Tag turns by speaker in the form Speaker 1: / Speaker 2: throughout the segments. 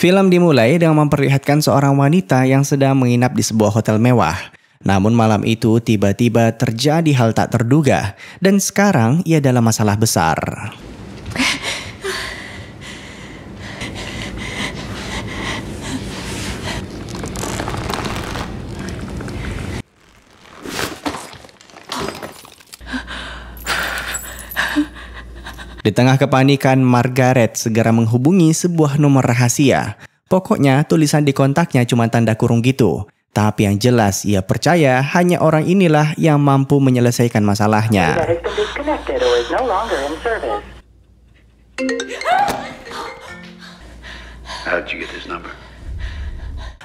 Speaker 1: Film dimulai dengan memperlihatkan seorang wanita yang sedang menginap di sebuah hotel mewah. Namun malam itu tiba-tiba terjadi hal tak terduga dan sekarang ia dalam masalah besar. Di tengah kepanikan, Margaret segera menghubungi sebuah nomor rahasia. Pokoknya tulisan di kontaknya cuma tanda kurung gitu. Tapi yang jelas ia percaya hanya orang inilah yang mampu menyelesaikan masalahnya.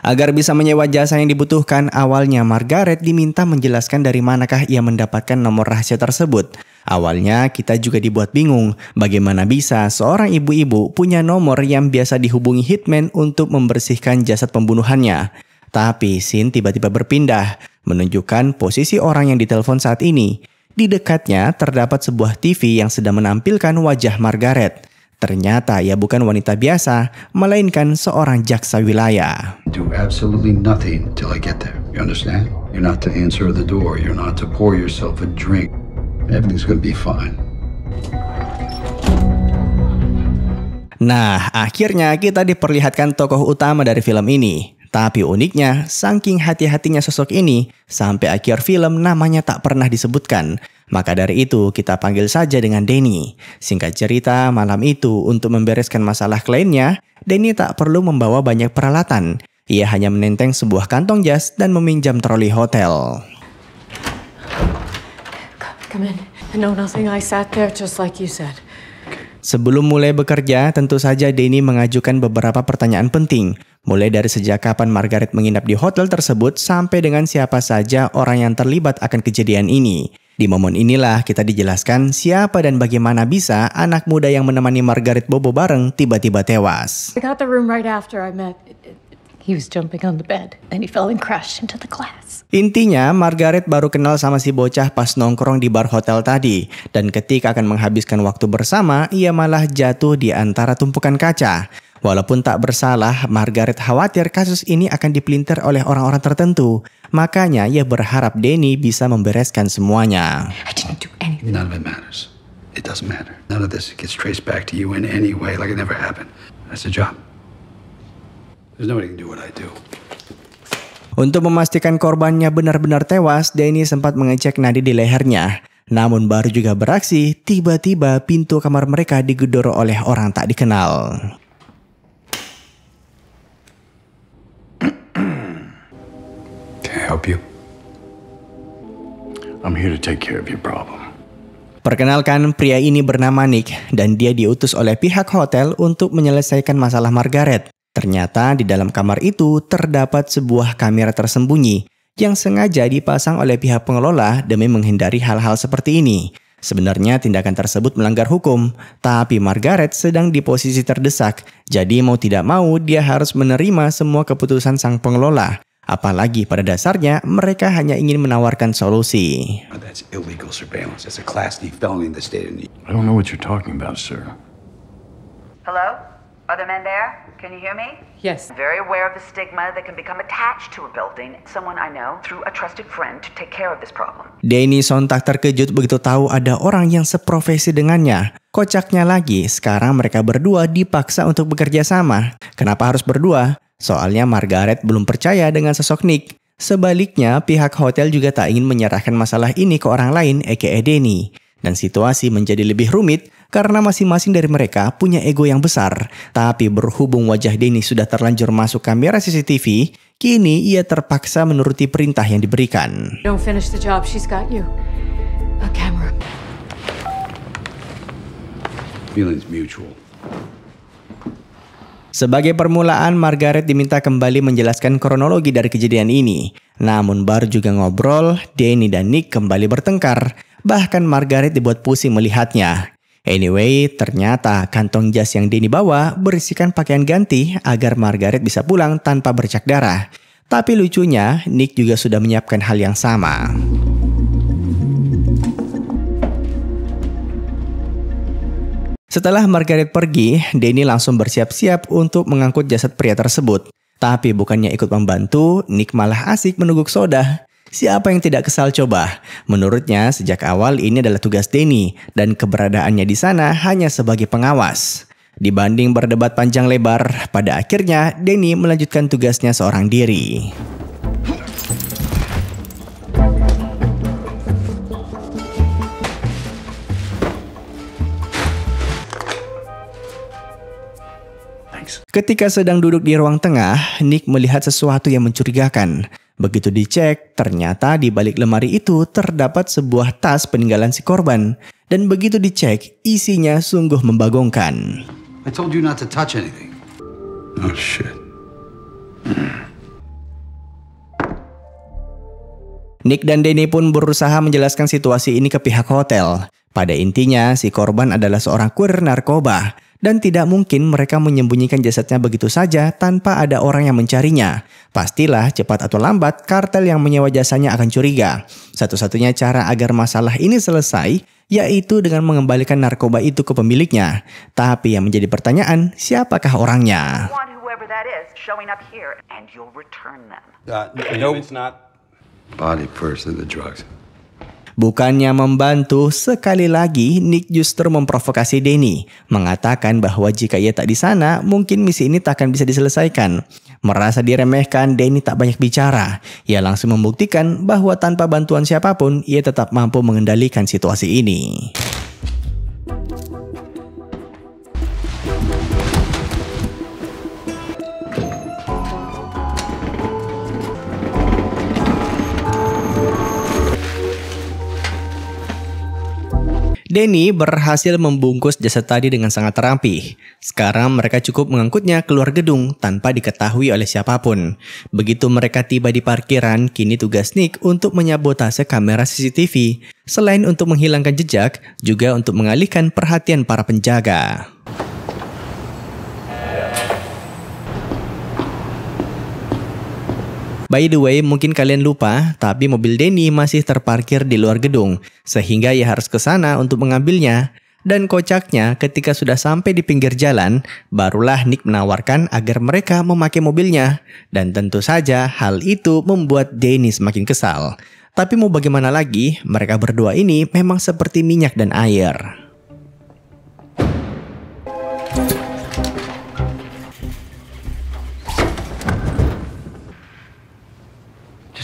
Speaker 1: Agar bisa menyewa jasa yang dibutuhkan, awalnya Margaret diminta menjelaskan dari manakah ia mendapatkan nomor rahasia tersebut. Awalnya kita juga dibuat bingung, bagaimana bisa seorang ibu-ibu punya nomor yang biasa dihubungi hitman untuk membersihkan jasad pembunuhannya. Tapi scene tiba-tiba berpindah, menunjukkan posisi orang yang ditelepon saat ini. Di dekatnya terdapat sebuah TV yang sedang menampilkan wajah Margaret. Ternyata ia bukan wanita biasa, melainkan seorang jaksa wilayah.
Speaker 2: Do absolutely nothing till I get there. You understand? You're not to answer the door. You're not to pour yourself a drink. Everything's gonna be fine.
Speaker 1: Nah, akhirnya kita diperlihatkan tokoh utama dari film ini. Tapi uniknya, saking hati-hatinya sosok ini, sampai akhir film namanya tak pernah disebutkan. Maka dari itu kita panggil saja dengan Danny. Singkat cerita, malam itu untuk membereskan masalah kliennya, Danny tak perlu membawa banyak peralatan. Ia hanya menenteng sebuah kantong jas dan meminjam troli hotel.
Speaker 3: Come in. No, nothing. I sat there just like you said.
Speaker 1: Sebelum mulai bekerja, tentu saja Danny mengajukan beberapa pertanyaan penting. Mulai dari sejak kapan Margaret menginap di hotel tersebut sampai dengan siapa saja orang yang terlibat akan kejadian ini. Di momen inilah kita dijelaskan siapa dan bagaimana bisa anak muda yang menemani Margaret bobo bareng tiba-tiba tewas.
Speaker 3: I got the room right after I met. He was jumping on the bed and he fell and crashed into the glass.
Speaker 1: Intinya, Margaret baru kenal sama si bocah pas nongkrong di bar hotel tadi. Dan ketika akan menghabiskan waktu bersama, ia malah jatuh di antara tumpukan kaca. Walaupun tak bersalah, Margaret khawatir kasus ini akan dipelintir oleh orang-orang tertentu. Makanya ia berharap Danny bisa membereskan semuanya.
Speaker 3: I didn't do anything.
Speaker 2: None of it matters. It doesn't matter. None of this gets traced back to you in any way, like it never happened. That's the job. There's nobody can do what I do.
Speaker 1: Untuk memastikan korbannya benar-benar tewas, Danny sempat mengecek nadi di lehernya. Namun baru juga beraksi, tiba-tiba pintu kamar mereka digedor oleh orang tak dikenal.
Speaker 2: Can I help you? I'm here to take care of your problem.
Speaker 1: Perkenalkan, pria ini bernama Nick dan dia diutus oleh pihak hotel untuk menyelesaikan masalah Margaret. Ternyata di dalam kamar itu terdapat sebuah kamera tersembunyi yang sengaja dipasang oleh pihak pengelola demi menghindari hal-hal seperti ini. Sebenarnya tindakan tersebut melanggar hukum, tapi Margaret sedang di posisi terdesak. Jadi mau tidak mau dia harus menerima semua keputusan sang pengelola. Apalagi pada dasarnya mereka hanya ingin menawarkan solusi.
Speaker 2: That's illegal surveillance. That's a Class D felony in the state of New York.
Speaker 4: I don't know what you're talking about, sir.
Speaker 5: Hello? Other men there? Can you hear me?
Speaker 3: Yes.
Speaker 5: Very aware of the stigma that can become attached to a building. Someone I know through a trusted friend to take care of this problem.
Speaker 1: Danny sontak terkejut begitu tahu ada orang yang seprofesi dengannya. Kocaknya lagi, sekarang mereka berdua dipaksa untuk bekerja sama. Kenapa harus berdua? Soalnya Margaret belum percaya dengan sosok Nick. Sebaliknya, pihak hotel juga tak ingin menyerahkan masalah ini ke orang lain, aka Danny. Dan situasi menjadi lebih rumit karena masing-masing dari mereka punya ego yang besar. Tapi berhubung wajah Danny sudah terlanjur masuk kamera CCTV, kini ia terpaksa menuruti perintah yang diberikan.
Speaker 3: Don't finish the job. She's got you. A camera.
Speaker 2: Feelings mutual.
Speaker 1: Sebagai permulaan, Margaret diminta kembali menjelaskan kronologi dari kejadian ini. Namun baru juga ngobrol, Danny dan Nick kembali bertengkar. Bahkan Margaret dibuat pusing melihatnya. Anyway, ternyata kantong jas yang Danny bawa berisikan pakaian ganti agar Margaret bisa pulang tanpa bercak darah. Tapi lucunya, Nick juga sudah menyiapkan hal yang sama. Setelah Margaret pergi, Danny langsung bersiap-siap untuk mengangkut jasad pria tersebut. Tapi bukannya ikut membantu, Nick malah asik menungguk soda. Siapa yang tidak kesal coba? Menurutnya sejak awal ini adalah tugas Danny dan keberadaannya di sana hanya sebagai pengawas. Dibanding berdebat panjang lebar, pada akhirnya Danny melanjutkan tugasnya seorang diri. Ketika sedang duduk di ruang tengah, Nick melihat sesuatu yang mencurigakan. Begitu dicek, ternyata di balik lemari itu terdapat sebuah tas peninggalan si korban. Dan begitu dicek, isinya sungguh membagongkan.
Speaker 2: I told you not to touch anything. Oh shit.
Speaker 1: Nick dan Danny pun berusaha menjelaskan situasi ini ke pihak hotel. Pada intinya, si korban adalah seorang kurir narkoba. Dan tidak mungkin mereka menyembunyikan jasadnya begitu saja tanpa ada orang yang mencarinya. Pastilah cepat atau lambat kartel yang menyewa jasanya akan curiga. Satu-satunya cara agar masalah ini selesai yaitu dengan mengembalikan narkoba itu ke pemiliknya. Tapi yang menjadi pertanyaan, siapakah orangnya?
Speaker 5: Whoever that is showing up here and you'll return them.
Speaker 2: No, it's not. Body first and the drugs.
Speaker 1: Bukannya membantu, sekali lagi Nick justru memprovokasi Danny, mengatakan bahwa jika ia tak di sana, mungkin misi ini tak akan bisa diselesaikan. Merasa diremehkan, Danny tak banyak bicara. Ia langsung membuktikan bahwa tanpa bantuan siapapun, ia tetap mampu mengendalikan situasi ini. Danny berhasil membungkus jasad tadi dengan sangat rampih. Sekarang mereka cukup mengangkutnya keluar gedung tanpa diketahui oleh siapapun. Begitu mereka tiba di parkiran, kini tugas Nick untuk menyabotase kamera CCTV. Selain untuk menghilangkan jejak, juga untuk mengalihkan perhatian para penjaga. By the way, mungkin kalian lupa, tapi mobil Danny masih terparkir di luar gedung, sehingga ia harus ke sana untuk mengambilnya. Dan kocaknya, ketika sudah sampai di pinggir jalan, barulah Nick menawarkan agar mereka memakai mobilnya. Dan tentu saja, hal itu membuat Danny semakin kesal. Tapi mau bagaimana lagi, mereka berdua ini memang seperti minyak dan air.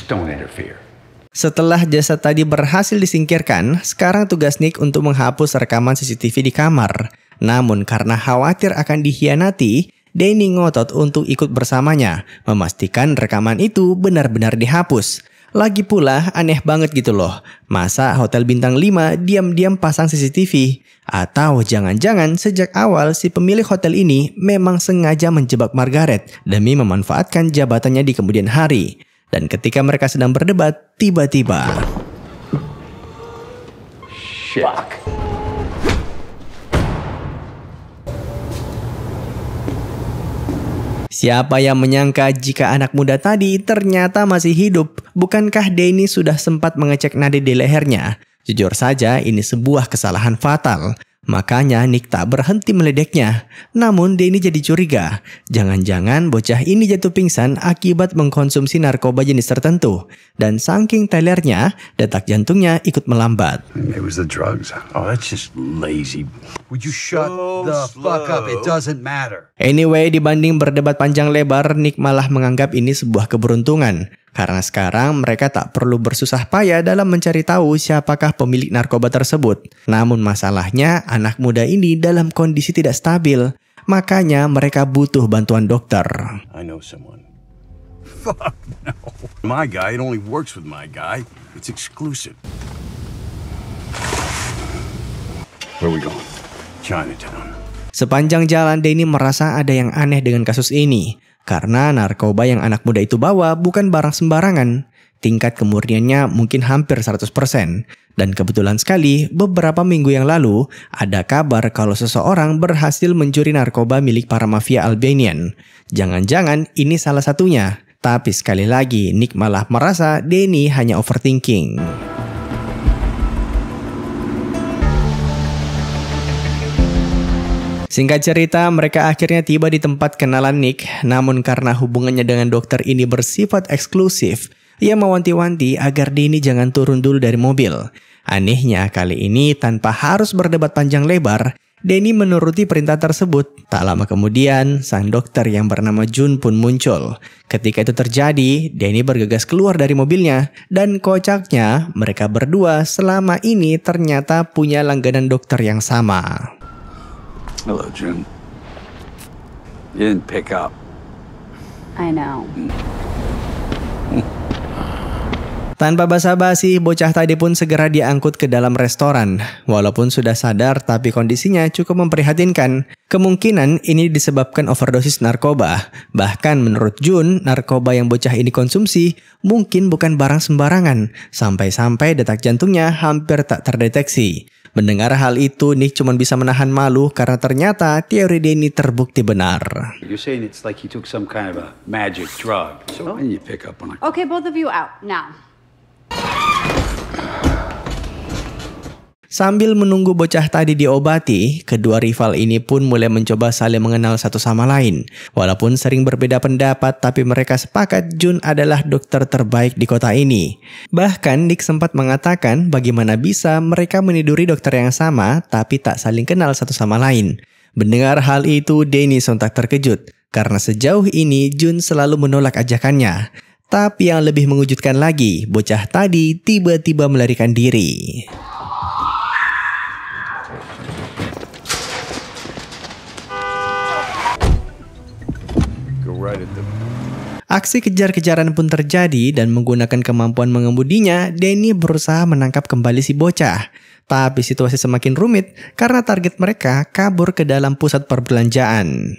Speaker 2: Don't interfere.
Speaker 1: Setelah jasad tadi berhasil disingkirkan, sekarang tugas Nick untuk menghapus rekaman CCTV di kamar. Namun karena khawatir akan dikhianati, Danny ngotot untuk ikut bersamanya, memastikan rekaman itu benar-benar dihapus. Lagi pula aneh banget gitu loh, masa hotel bintang 5 diam-diam pasang CCTV? Atau jangan-jangan sejak awal si pemilik hotel ini memang sengaja menjebak Margaret demi memanfaatkan jabatannya di kemudian hari. Dan ketika mereka sedang berdebat, tiba-tiba
Speaker 2: Fuck.
Speaker 1: siapa yang menyangka jika anak muda tadi ternyata masih hidup? Bukankah Danny sudah sempat mengecek nadi di lehernya? Jujur saja, ini sebuah kesalahan fatal. Makanya Nick tak berhenti meledeknya. Namun Danny jadi curiga. Jangan-jangan bocah ini jatuh pingsan akibat mengkonsumsi narkoba jenis tertentu. Dan saking telernya, detak jantungnya ikut melambat.
Speaker 2: It was the drugs. Oh, that's just lazy. Would you shut the fuck up? It doesn't matter.
Speaker 1: Anyway, dibanding berdebat panjang lebar, Nick malah menganggap ini sebuah keberuntungan. Karena sekarang mereka tak perlu bersusah payah dalam mencari tahu siapakah pemilik narkoba tersebut. Namun masalahnya, anak muda ini dalam kondisi tidak stabil. Makanya mereka butuh bantuan dokter.
Speaker 4: I know someone. Fuck no. My guy, it only works with my guy. It's exclusive.
Speaker 2: Where are we going?
Speaker 4: Chinatown.
Speaker 1: Sepanjang jalan, Danny merasa ada yang aneh dengan kasus ini. Karena narkoba yang anak muda itu bawa bukan barang sembarangan. Tingkat kemurniannya mungkin hampir 100%. Dan kebetulan sekali, beberapa minggu yang lalu, ada kabar kalau seseorang berhasil mencuri narkoba milik para mafia Albanian. Jangan-jangan ini salah satunya. Tapi sekali lagi, Nick malah merasa Danny hanya overthinking. Singkat cerita, mereka akhirnya tiba di tempat kenalan Nick, namun karena hubungannya dengan dokter ini bersifat eksklusif, ia mewanti-wanti agar Danny jangan turun dulu dari mobil. Anehnya kali ini tanpa harus berdebat panjang lebar, Danny menuruti perintah tersebut. Tak lama kemudian, sang dokter yang bernama Jun pun muncul. Ketika itu terjadi, Danny bergegas keluar dari mobilnya. Dan kocaknya, mereka berdua selama ini ternyata punya langganan dokter yang sama.
Speaker 2: Hello, June. You didn't pick up.
Speaker 6: I know.
Speaker 1: Tanpa basa-basi, bocah tadi pun segera diangkut ke dalam restoran. Walaupun sudah sadar, tapi kondisinya cukup memprihatinkan. Kemungkinan ini disebabkan overdosis narkoba. Bahkan menurut Jun, narkoba yang bocah ini konsumsi mungkin bukan barang sembarangan. Sampai-sampai detak jantungnya hampir tak terdeteksi. Mendengar hal itu, Nick cuma bisa menahan malu karena ternyata teori Danny terbukti benar.
Speaker 2: You're saying it's like he took some kind of a magic drug. So when you pick up on a...
Speaker 6: Okay, both of you out now.
Speaker 1: Sambil menunggu bocah tadi diobati, kedua rival ini pun mulai mencoba saling mengenal satu sama lain. Walaupun sering berbeda pendapat, tapi mereka sepakat Jun adalah dokter terbaik di kota ini. Bahkan Nick sempat mengatakan bagaimana bisa mereka meniduri dokter yang sama, tapi tak saling kenal satu sama lain. Mendengar hal itu, Danny sontak terkejut. Karena sejauh ini Jun selalu menolak ajakannya. Tapi yang lebih mengejutkan lagi, bocah tadi tiba-tiba melarikan diri. Aksi kejar-kejaran pun terjadi dan menggunakan kemampuan mengemudinya, Danny berusaha menangkap kembali si bocah. Tapi situasi semakin rumit karena target mereka kabur ke dalam pusat perbelanjaan.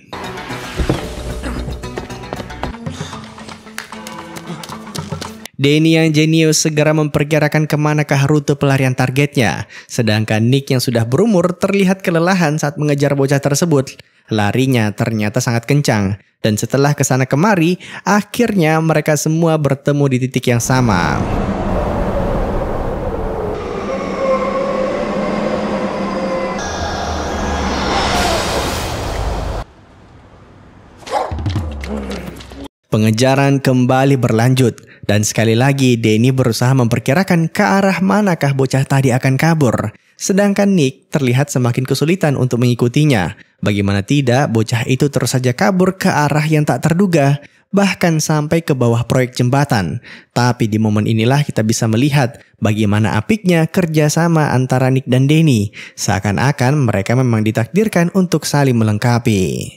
Speaker 1: Danny yang jenius segera memperkirakan kemanakah rute pelarian targetnya. Sedangkan Nick yang sudah berumur terlihat kelelahan saat mengejar bocah tersebut. Larinya ternyata sangat kencang. Dan setelah kesana kemari, akhirnya mereka semua bertemu di titik yang sama. Pengejaran kembali berlanjut. Dan sekali lagi Danny berusaha memperkirakan ke arah manakah bocah tadi akan kabur. Sedangkan Nick terlihat semakin kesulitan untuk mengikutinya. Bagaimana tidak, bocah itu terus saja kabur ke arah yang tak terduga. Bahkan sampai ke bawah proyek jembatan. Tapi di momen inilah kita bisa melihat bagaimana apiknya kerjasama antara Nick dan Danny. Seakan-akan mereka memang ditakdirkan untuk saling melengkapi.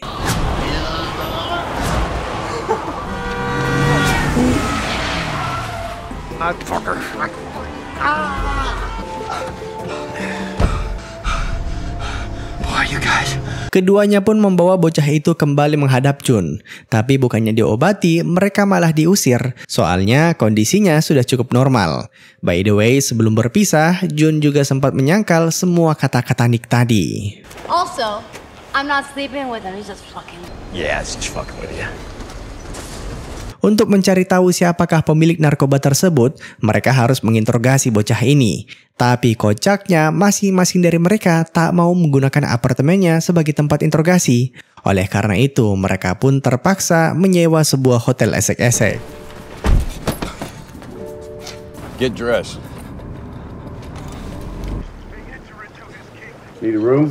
Speaker 1: Keduanya pun membawa bocah itu kembali menghadap Jun. Tapi bukannya diobati, mereka malah diusir. Soalnya kondisinya sudah cukup normal. By the way, sebelum berpisah, Jun juga sempat menyangkal semua kata-kata Nick tadi.
Speaker 6: Also, I'm not sleeping with him. He's just fucking.
Speaker 4: Yeah, it's just fucking with you.
Speaker 1: Untuk mencari tahu siapakah pemilik narkoba tersebut, mereka harus menginterogasi bocah ini. Tapi kocaknya, masing-masing dari mereka tak mau menggunakan apartemennya sebagai tempat interogasi. Oleh karena itu, mereka pun terpaksa menyewa sebuah hotel esek-esek.
Speaker 4: Get dressed.
Speaker 2: Need a room?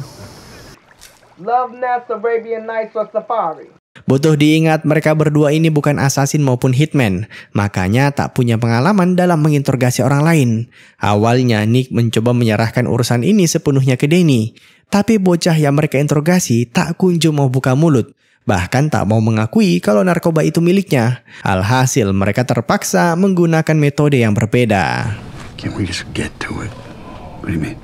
Speaker 7: Love Nest, Arabian Nights, or Safari.
Speaker 1: Butuh diingat mereka berdua ini bukan assassin maupun hitman, makanya tak punya pengalaman dalam menginterogasi orang lain. Awalnya Nick mencoba menyerahkan urusan ini sepenuhnya ke Danny, tapi bocah yang mereka interogasi tak kunjung mau buka mulut, bahkan tak mau mengakui kalau narkoba itu miliknya. Alhasil mereka terpaksa menggunakan metode yang berbeda.
Speaker 2: Can't we just get to it? What do you mean?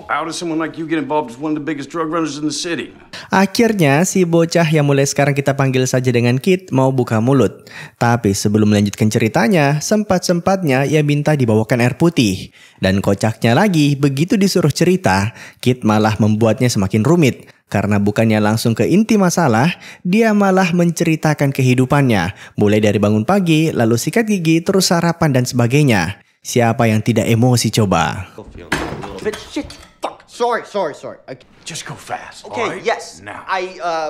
Speaker 4: How does someone like you get involved with one of the biggest drug runners in the city?
Speaker 1: Akhirnya si bocah yang mulai sekarang kita panggil saja dengan Kid mau buka mulut. Tapi sebelum melanjutkan ceritanya, sempat-sempatnya ia minta dibawakan air putih. Dan kocaknya lagi, begitu disuruh cerita, Kid malah membuatnya semakin rumit. Karena bukannya langsung ke inti masalah, dia malah menceritakan kehidupannya. Mulai dari bangun pagi, lalu sikat gigi, terus sarapan dan sebagainya. Siapa yang tidak emosi coba?
Speaker 8: Sorry. Okay.
Speaker 4: Just go fast.
Speaker 8: Okay,
Speaker 4: all right?
Speaker 8: yes.
Speaker 4: Now.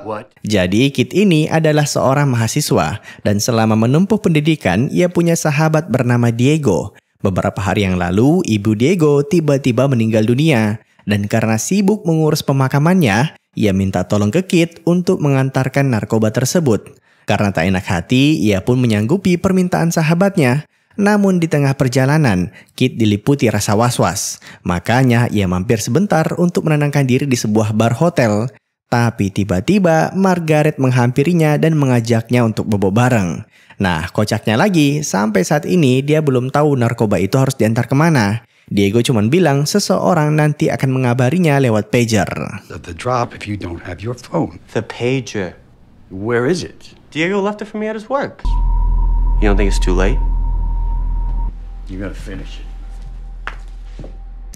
Speaker 8: What?
Speaker 1: Jadi Kit ini adalah seorang mahasiswa dan selama menempuh pendidikan ia punya sahabat bernama Diego. Beberapa hari yang lalu ibu Diego tiba-tiba meninggal dunia dan karena sibuk mengurus pemakamannya, ia minta tolong ke Kit untuk mengantarkan narkoba tersebut. Karena tak enak hati, ia pun menyanggupi permintaan sahabatnya. Namun di tengah perjalanan, Kit diliputi rasa was-was. Makanya ia mampir sebentar untuk menenangkan diri di sebuah bar hotel. Tapi tiba-tiba Margaret menghampirinya dan mengajaknya untuk bobo bareng. Nah, kocaknya lagi, sampai saat ini dia belum tahu narkoba itu harus diantar kemana. Diego cuma bilang seseorang nanti akan mengabarinya lewat pager.
Speaker 2: The drop if you don't have your phone.
Speaker 9: The pager.
Speaker 4: Where is it?
Speaker 9: Diego left it for me at his work. You don't think it's too late?
Speaker 4: You gotta finish it.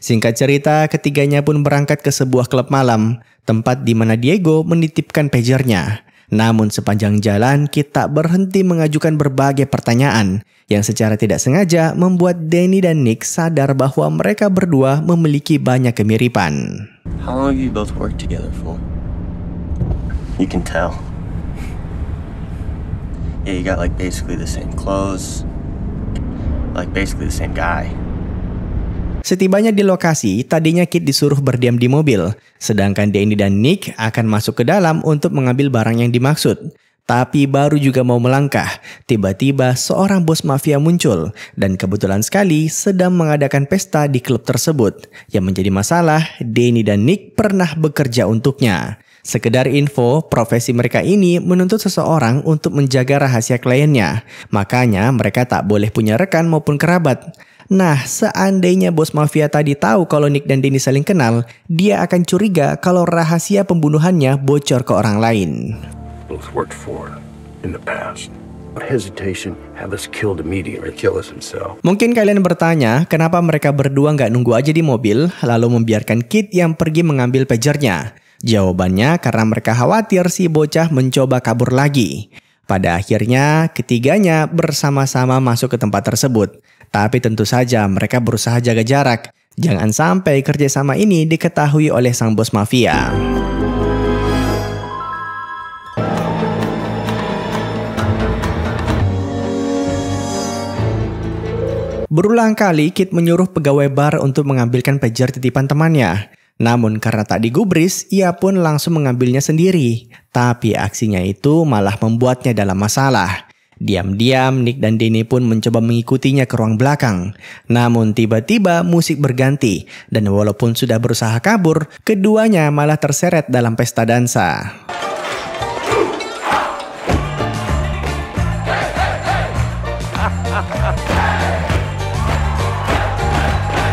Speaker 1: Singkat cerita, ketiganya pun berangkat ke sebuah klub malam, tempat di mana Diego menitipkan pagernya. Namun sepanjang jalan, Kit tak berhenti mengajukan berbagai pertanyaan yang secara tidak sengaja membuat Danny dan Nick sadar bahwa mereka berdua memiliki banyak kemiripan.
Speaker 9: How long have you both worked together for? You can tell. Yeah, you got like basically the same clothes. Like basically the same guy.
Speaker 1: Setibanya di lokasi, tadinya Kit disuruh berdiam di mobil, sedangkan Danny dan Nick akan masuk ke dalam untuk mengambil barang yang dimaksud. Tapi baru juga mau melangkah, tiba-tiba seorang bos mafia muncul dan kebetulan sekali sedang mengadakan pesta di klub tersebut. Yang menjadi masalah, Danny dan Nick pernah bekerja untuknya. Sekedar info, profesi mereka ini menuntut seseorang untuk menjaga rahasia kliennya. Makanya mereka tak boleh punya rekan maupun kerabat. Nah, seandainya bos mafia tadi tahu kalau Nick dan Danny saling kenal, dia akan curiga kalau rahasia pembunuhannya bocor ke orang lain.
Speaker 4: Both worked for in the past. What hesitation have us killed immediately or kill us himself?
Speaker 1: Mungkin kalian bertanya, kenapa mereka berdua nggak nunggu aja di mobil, lalu membiarkan Kit yang pergi mengambil pagernya? Jawabannya karena mereka khawatir si bocah mencoba kabur lagi. Pada akhirnya, ketiganya bersama-sama masuk ke tempat tersebut. Tapi tentu saja mereka berusaha jaga jarak. Jangan sampai kerjasama ini diketahui oleh sang bos mafia. Berulang kali Kit menyuruh pegawai bar untuk mengambilkan pager titipan temannya. Namun karena tak digubris, ia pun langsung mengambilnya sendiri. Tapi aksinya itu malah membuatnya dalam masalah. Diam-diam Nick dan Danny pun mencoba mengikutinya ke ruang belakang. Namun tiba-tiba musik berganti. Dan walaupun sudah berusaha kabur, keduanya malah terseret dalam pesta dansa.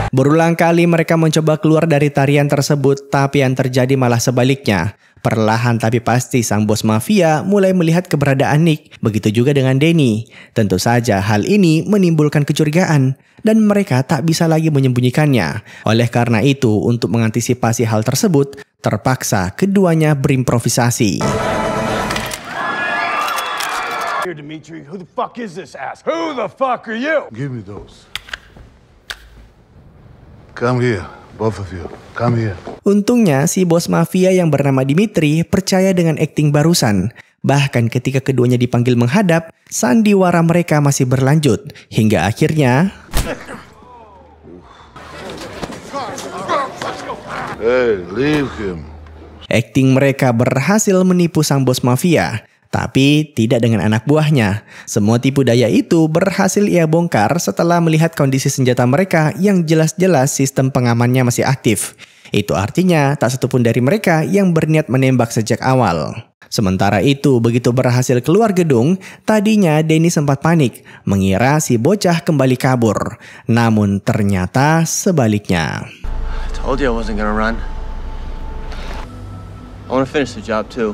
Speaker 1: Berulang kali mereka mencoba keluar dari tarian tersebut, tapi yang terjadi malah sebaliknya. Perlahan tapi pasti sang bos mafia mulai melihat keberadaan Nick, begitu juga dengan Danny. Tentu saja hal ini menimbulkan kecurigaan, dan mereka tak bisa lagi menyembunyikannya. Oleh karena itu, untuk mengantisipasi hal tersebut, terpaksa keduanya berimprovisasi.
Speaker 4: Here, Dimitri, who the fuck is this ass? Who the fuck are you?
Speaker 10: Give me those. Come here, both of you. Come here.
Speaker 1: Untungnya si bos mafia yang bernama Dimitri percaya dengan akting barusan. Bahkan ketika keduanya dipanggil menghadap, sandiwara mereka masih berlanjut. Hingga akhirnya...
Speaker 10: Hey, leave him.
Speaker 1: Akting mereka berhasil menipu sang bos mafia. Tapi tidak dengan anak buahnya. Semua tipu daya itu berhasil ia bongkar setelah melihat kondisi senjata mereka yang jelas-jelas sistem pengamannya masih aktif. Itu artinya tak satupun dari mereka yang berniat menembak sejak awal. Sementara itu, begitu berhasil keluar gedung, tadinya Danny sempat panik, mengira si bocah kembali kabur. Namun ternyata sebaliknya.
Speaker 9: I told you I wasn't gonna run. I wanna finish the job too.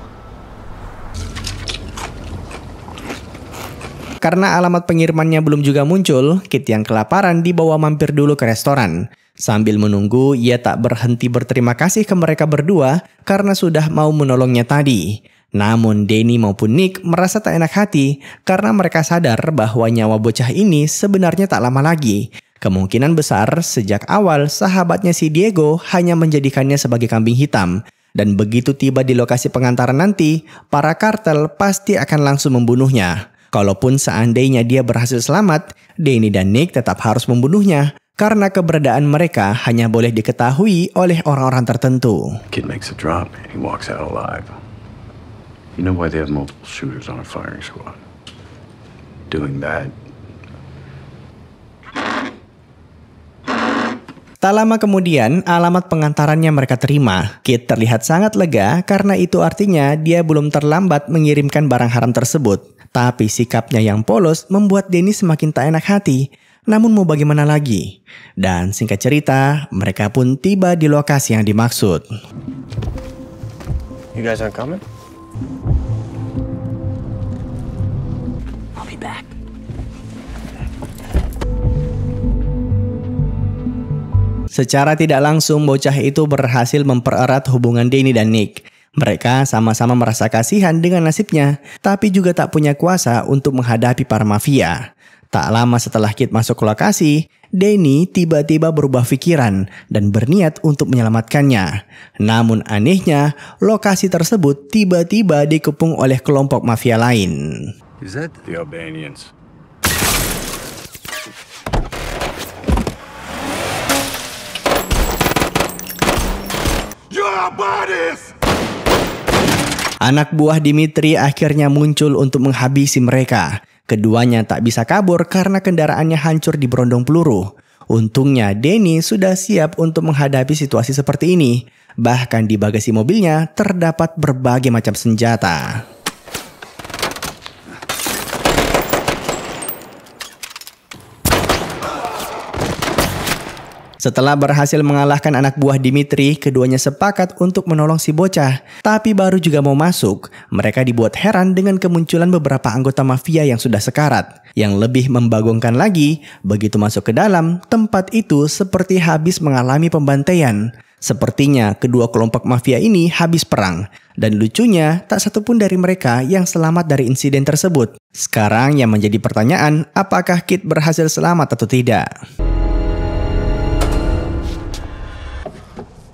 Speaker 1: Karena alamat pengirimannya belum juga muncul, Kit yang kelaparan dibawa mampir dulu ke restoran. Sambil menunggu, ia tak berhenti berterima kasih ke mereka berdua karena sudah mau menolongnya tadi. Namun Danny maupun Nick merasa tak enak hati karena mereka sadar bahwa nyawa bocah ini sebenarnya tak lama lagi. Kemungkinan besar sejak awal sahabatnya si Diego hanya menjadikannya sebagai kambing hitam. Dan begitu tiba di lokasi pengantaran nanti, para kartel pasti akan langsung membunuhnya. Kalaupun seandainya dia berhasil selamat, Danny dan Nick tetap harus membunuhnya. Karena keberadaan mereka hanya boleh diketahui oleh orang-orang tertentu.
Speaker 4: Kid makes a drop and he walks out alive. You know why they have multiple shooters on a firing squad? Doing that.
Speaker 1: Tak lama kemudian, alamat pengantarannya mereka terima. Kid terlihat sangat lega karena itu artinya dia belum terlambat mengirimkan barang haram tersebut. Tapi sikapnya yang polos membuat Danny semakin tak enak hati. Namun mau bagaimana lagi? Dan singkat cerita, mereka pun tiba di lokasi yang dimaksud.
Speaker 9: You guys aren't coming?
Speaker 8: I'll be back.
Speaker 1: Secara tidak langsung, bocah itu berhasil mempererat hubungan Danny dan Nick. Mereka sama-sama merasa kasihan dengan nasibnya, tapi juga tak punya kuasa untuk menghadapi para mafia. Tak lama setelah Kid masuk ke lokasi, Danny tiba-tiba berubah pikiran dan berniat untuk menyelamatkannya. Namun anehnya, lokasi tersebut tiba-tiba dikepung oleh kelompok mafia lain.
Speaker 4: Is that the Albanians?
Speaker 1: Anak buah Dimitri akhirnya muncul untuk menghabisi mereka. Keduanya tak bisa kabur karena kendaraannya hancur di berondong peluru. Untungnya Danny sudah siap untuk menghadapi situasi seperti ini. Bahkan di bagasi mobilnya terdapat berbagai macam senjata. Setelah berhasil mengalahkan anak buah Dimitri, keduanya sepakat untuk menolong si bocah. Tapi baru juga mau masuk, mereka dibuat heran dengan kemunculan beberapa anggota mafia yang sudah sekarat. Yang lebih membagongkan lagi, begitu masuk ke dalam, tempat itu seperti habis mengalami pembantaian. Sepertinya kedua kelompok mafia ini habis perang. Dan lucunya, tak satupun dari mereka yang selamat dari insiden tersebut. Sekarang yang menjadi pertanyaan, apakah Kid berhasil selamat atau tidak?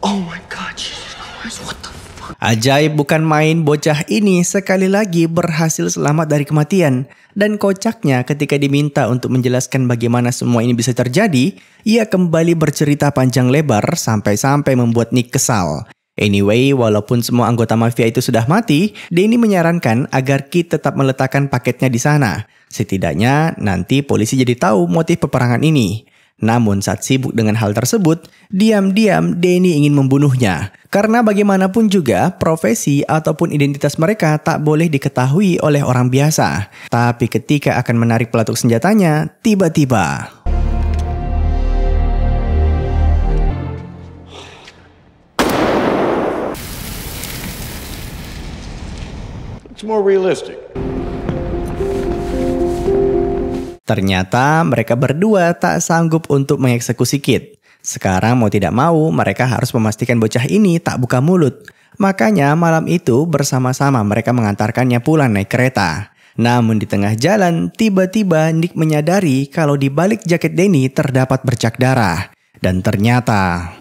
Speaker 8: Oh my God, Jesus Christ, what the fuck?
Speaker 1: Ajaib bukan main, bocah ini sekali lagi berhasil selamat dari kematian. Dan kocaknya ketika diminta untuk menjelaskan bagaimana semua ini bisa terjadi, ia kembali bercerita panjang lebar sampai-sampai membuat Nick kesal. Anyway, walaupun semua anggota mafia itu sudah mati, Danny menyarankan agar Kid tetap meletakkan paketnya di sana. Setidaknya nanti polisi jadi tahu motif peperangan ini. Namun saat sibuk dengan hal tersebut, diam-diam Danny ingin membunuhnya. Karena bagaimanapun juga, profesi ataupun identitas mereka tak boleh diketahui oleh orang biasa. Tapi ketika akan menarik pelatuk senjatanya, tiba-tiba...
Speaker 4: It's more realistic.
Speaker 1: Ternyata mereka berdua tak sanggup untuk mengeksekusi Kid. Sekarang mau tidak mau mereka harus memastikan bocah ini tak buka mulut. Makanya malam itu bersama-sama mereka mengantarkannya pulang naik kereta. Namun di tengah jalan tiba-tiba Nick menyadari kalau di balik jaket Danny terdapat bercak darah. Dan ternyata...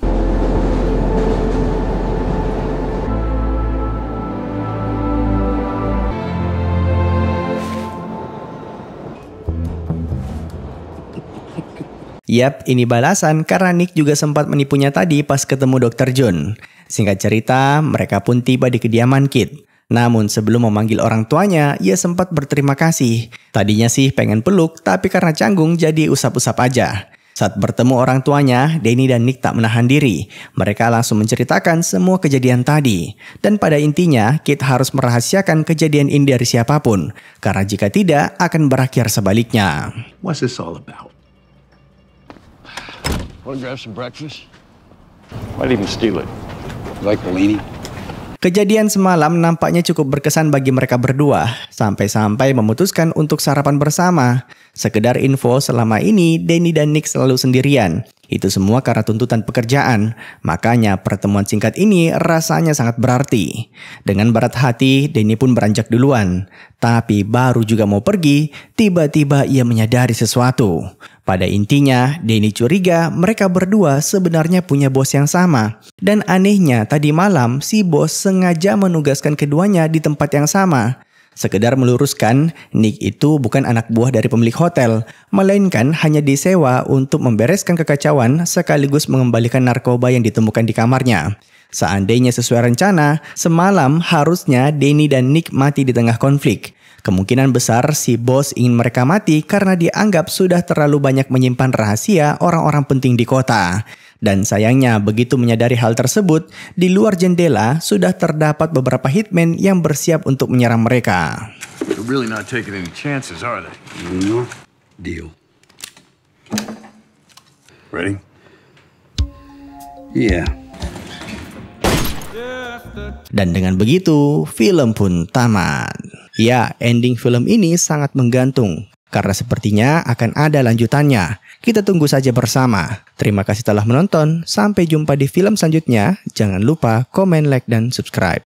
Speaker 1: Yap, ini balasan karena Nick juga sempat menipunya tadi pas ketemu Dr. John. Singkat cerita, mereka pun tiba di kediaman Kid. Namun sebelum memanggil orang tuanya, ia sempat berterima kasih. Tadinya sih pengen peluk, tapi karena canggung jadi usap-usap aja. Saat bertemu orang tuanya, Danny dan Nick tak menahan diri. Mereka langsung menceritakan semua kejadian tadi. Dan pada intinya, Kid harus merahasiakan kejadian ini dari siapapun. Karena jika tidak, akan berakhir sebaliknya.
Speaker 4: What's this all about?
Speaker 10: Want to grab some breakfast?
Speaker 4: Why'd even steal it?
Speaker 2: Like Bellini?
Speaker 1: Kejadian semalam nampaknya cukup berkesan bagi mereka berdua, sampai-sampai memutuskan untuk sarapan bersama. Sekedar info, selama ini Danny dan Nick selalu sendirian. Itu semua karena tuntutan pekerjaan. Makanya pertemuan singkat ini rasanya sangat berarti. Dengan berat hati, Danny pun beranjak duluan. Tapi baru juga mau pergi, tiba-tiba ia menyadari sesuatu. Pada intinya, Danny curiga mereka berdua sebenarnya punya bos yang sama. Dan anehnya, tadi malam si bos sengaja menugaskan keduanya di tempat yang sama. Sekedar meluruskan, Nick itu bukan anak buah dari pemilik hotel, melainkan hanya disewa untuk membereskan kekacauan sekaligus mengembalikan narkoba yang ditemukan di kamarnya. Seandainya sesuai rencana, semalam harusnya Danny dan Nick mati di tengah konflik. Kemungkinan besar si bos ingin mereka mati karena dianggap sudah terlalu banyak menyimpan rahasia orang-orang penting di kota. Dan sayangnya begitu menyadari hal tersebut, di luar jendela sudah terdapat beberapa hitman yang bersiap untuk menyerang mereka.
Speaker 4: They're really not taking any chances, are they?
Speaker 2: No deal.
Speaker 4: Ready?
Speaker 2: Yeah.
Speaker 1: Dan dengan begitu, film pun tamat. Ya, ending film ini sangat menggantung, karena sepertinya akan ada lanjutannya. Kita tunggu saja bersama. Terima kasih telah menonton. Sampai jumpa di film selanjutnya. Jangan lupa komen, like, dan subscribe.